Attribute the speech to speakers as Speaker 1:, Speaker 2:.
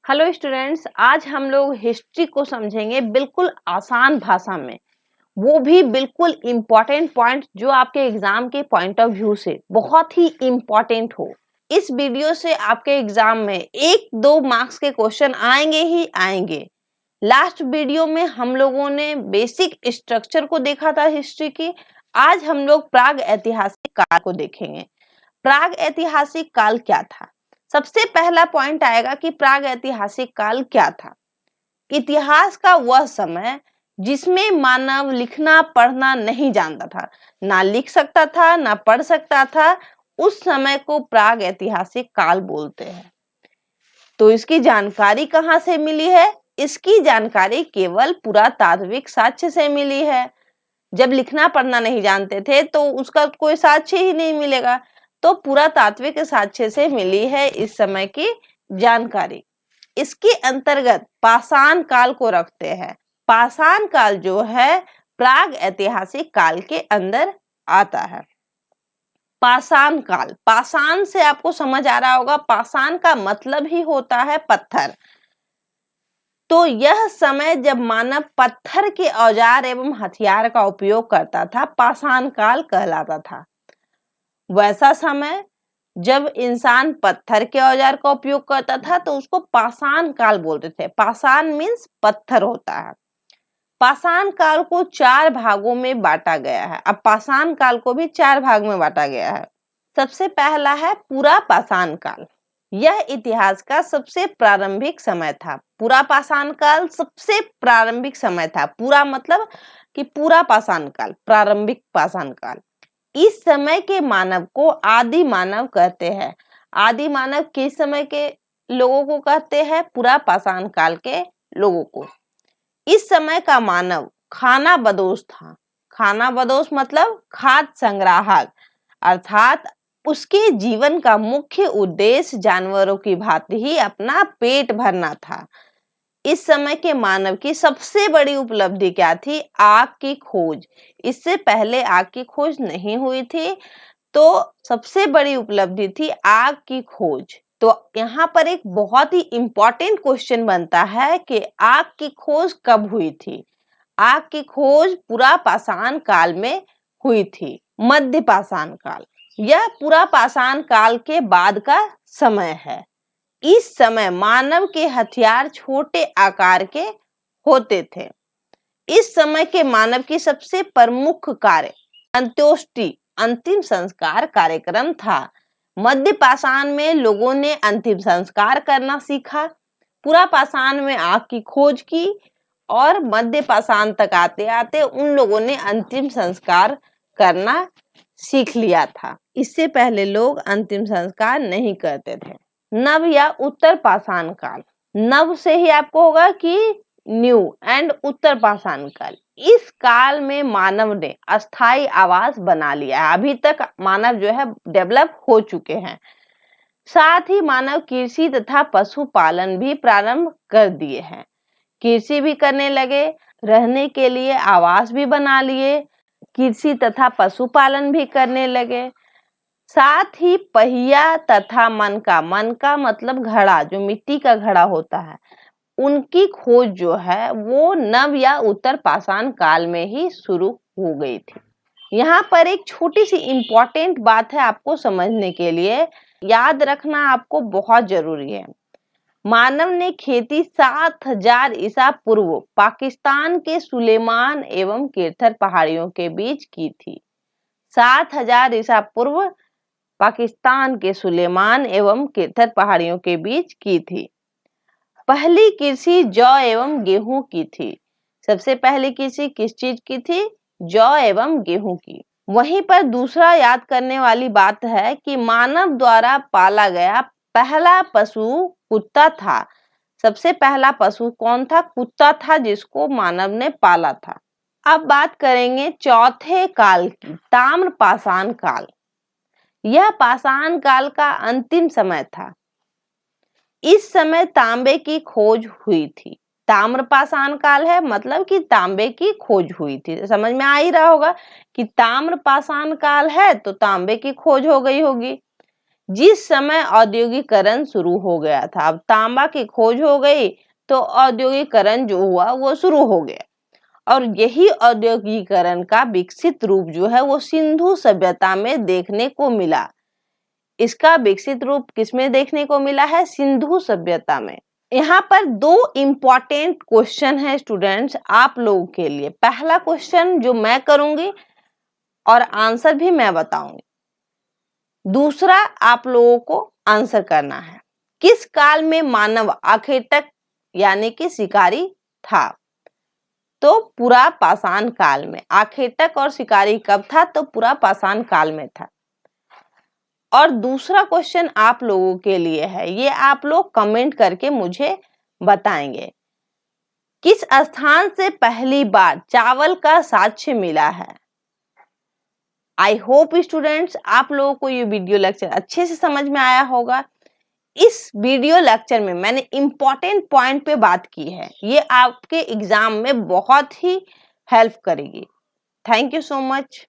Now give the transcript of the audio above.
Speaker 1: Hello students, आज हम लोग हिस्ट्री को समझेंगे बिल्कुल आसान भाषा में। वो भी बिल्कुल इम्पोर्टेंट पॉइंट जो आपके एग्जाम के पॉइंट ऑफ व्यू से बहुत ही इम्पोर्टेंट हो। इस वीडियो से आपके एग्जाम में 1-2 मार्क्स के क्वेश्चन आएंगे ही आएंगे। लास्ट वीडियो में हम लोगों ने बेसिक स्ट्रक्चर को देखा था हिस्ट्री की। आज हम लोग प्राग ऐतिहासिक काल को देखेंगे। प्राग ऐतिहासिक काल क्या था? सबसे पहला पॉइंट आएगा कि प्राग ऐतिहासिक काल क्या था। इतिहास का वह समय जिसमें मानव लिखना पढ़ना नहीं जानता था, ना लिख सकता था ना पढ़ सकता था। उस समय को प्राग ऐतिहासिक काल बोलते हैं। तो इसकी जानकारी कहाँ से मिली है? इसकी जानकारी केवल पुरातात्विक साक्ष्य से मिली है। जब लिखना पढ़ना नहीं जानते थे तो उसका कोई साक्ष्य ही नहीं मिलेगा। तो पुरातात्विक साक्ष्य से मिली है इस समय की जानकारी। इसके अंतर्गत पाषाण काल को रखते हैं। पाषाण काल जो है प्राग ऐतिहासिक काल के अंदर आता है। पाषाण काल, पाषाण से आपको समझ आ रहा होगा, पाषाण का मतलब ही होता है पत्थर। तो यह समय जब मानव पत्थर के औजार एवं हथियार का उपयोग करता था, पाषाण काल कहलाता था। वैसा समय जब इंसान पत्थर के औजार का उपयोग करता था तो उसको पाषाण काल बोलते थे। पाषाण मीन्स पत्थर होता है। पाषाण काल को 4 भागों में बांटा गया है। अब पाषाण काल को भी 4 भाग में बांटा गया है। सबसे पहला है पूरा पाषाण काल। यह इतिहास का सबसे प्रारंभिक समय था। पूरा पाषाण काल सबसे प्रारंभिक समय था। पूरा मतलब कि पूरा पाषाण काल, प्रारंभिक पाषाण काल। इस समय के मानव को आदि मानव कहते हैं। आदि मानव किस समय के लोगों को कहते हैं? पूरा पाषाण काल के लोगों को। इस समय का मानव खाना बदोश था। खाना बदोश मतलब खाद्य संग्राहक, अर्थात उसके जीवन का मुख्य उद्देश्य जानवरों की भांति ही अपना पेट भरना था। इस समय के मानव की सबसे बड़ी उपलब्धि क्या थी? आग की खोज। इससे पहले आग की खोज नहीं हुई थी, तो सबसे बड़ी उपलब्धि थी आग की खोज। तो यहाँ पर एक बहुत ही इंपॉर्टेंट क्वेश्चन बनता है कि आग की खोज कब हुई थी? आग की खोज पूरा पाषाण काल में हुई थी। मध्य पाषाण काल, यह पूरा पाषाण काल के बाद का समय है। इस समय मानव के हथियार छोटे आकार के होते थे। इस समय के मानव की सबसे प्रमुख कार्य अंत्योष्टि, अंतिम संस्कार कार्यक्रम था। मध्य पाषाण में लोगों ने अंतिम संस्कार करना सीखा। पूरा पाषाण में आग की खोज की और मध्य पाषाण तक आते आते उन लोगों ने अंतिम संस्कार करना सीख लिया था। इससे पहले लोग अंतिम संस्कार नहीं करते थे। नव या उत्तर पाषाण काल। नव से ही आपको होगा कि न्यू एंड उत्तर पाषाण काल। इस काल में मानव ने अस्थाई आवास बना लिया है। अभी तक मानव जो है डेवलप हो चुके हैं। साथ ही मानव कृषि तथा पशुपालन भी प्रारंभ कर दिए हैं। कृषि भी करने लगे, रहने के लिए आवास भी बना लिए, कृषि तथा पशुपालन भी करने लगे। साथ ही पहिया तथा मन का मतलब घड़ा, जो मिट्टी का घड़ा होता है, उनकी खोज जो है वो नव या उत्तर पाषाण काल में ही शुरू हो गई थी। यहाँ पर एक छोटी सी इंपॉर्टेंट बात है आपको समझने के लिए, याद रखना आपको बहुत जरूरी है। मानव ने खेती 7000 ईसा पूर्व पाकिस्तान के सुलेमान एवं किरथर पहाड़ियों के बीच की थी। 7000 ईसा पूर्व पाकिस्तान के सुलेमान एवं किरथर पहाड़ियों के बीच की थी। पहली कृषि जौ एवं गेहूं की थी। सबसे पहली कृषि किस चीज की थी? जौ एवं गेहूं की। वहीं पर दूसरा याद करने वाली बात है कि मानव द्वारा पाला गया पहला पशु कुत्ता था। सबसे पहला पशु कौन था? कुत्ता था, जिसको मानव ने पाला था। अब बात करेंगे चौथे काल की, ताम्र पाषाण काल। यह पाषाण काल का अंतिम समय था। इस समय तांबे की खोज हुई थी। ताम्र पाषाण काल है मतलब कि तांबे की खोज हुई थी। समझ में आ ही रहा होगा कि ताम्र पाषाण काल है तो तांबे की खोज हो गई होगी। जिस समय औद्योगिकरण शुरू हो गया था। अब तांबा की खोज हो गई तो औद्योगिकरण जो हुआ वो शुरू हो गया, और यही औद्योगिकरण का विकसित रूप जो है वो सिंधु सभ्यता में देखने को मिला। इसका विकसित रूप किसमें देखने को मिला है? सिंधु सभ्यता में। यहाँ पर दो इंपॉर्टेंट क्वेश्चन है स्टूडेंट्स आप लोगों के लिए। पहला क्वेश्चन जो मैं करूंगी और आंसर भी मैं बताऊंगी, दूसरा आप लोगों को आंसर करना है। किस काल में मानव आखेटक यानी कि शिकारी था? तो पुरा पाषाण काल में। आखेटक और शिकारी कब था? तो पुरा पाषाण काल में था। और दूसरा क्वेश्चन आप लोगों के लिए है, ये आप लोग कमेंट करके मुझे बताएंगे। किस स्थान से पहली बार चावल का साक्ष्य मिला है? आई होप स्टूडेंट्स आप लोगों को ये वीडियो लेक्चर अच्छे से समझ में आया होगा। इस वीडियो लेक्चर में मैंने इंपॉर्टेंट पॉइंट पे बात की है, ये आपके एग्जाम में बहुत ही हेल्प करेगी। Thank you so much.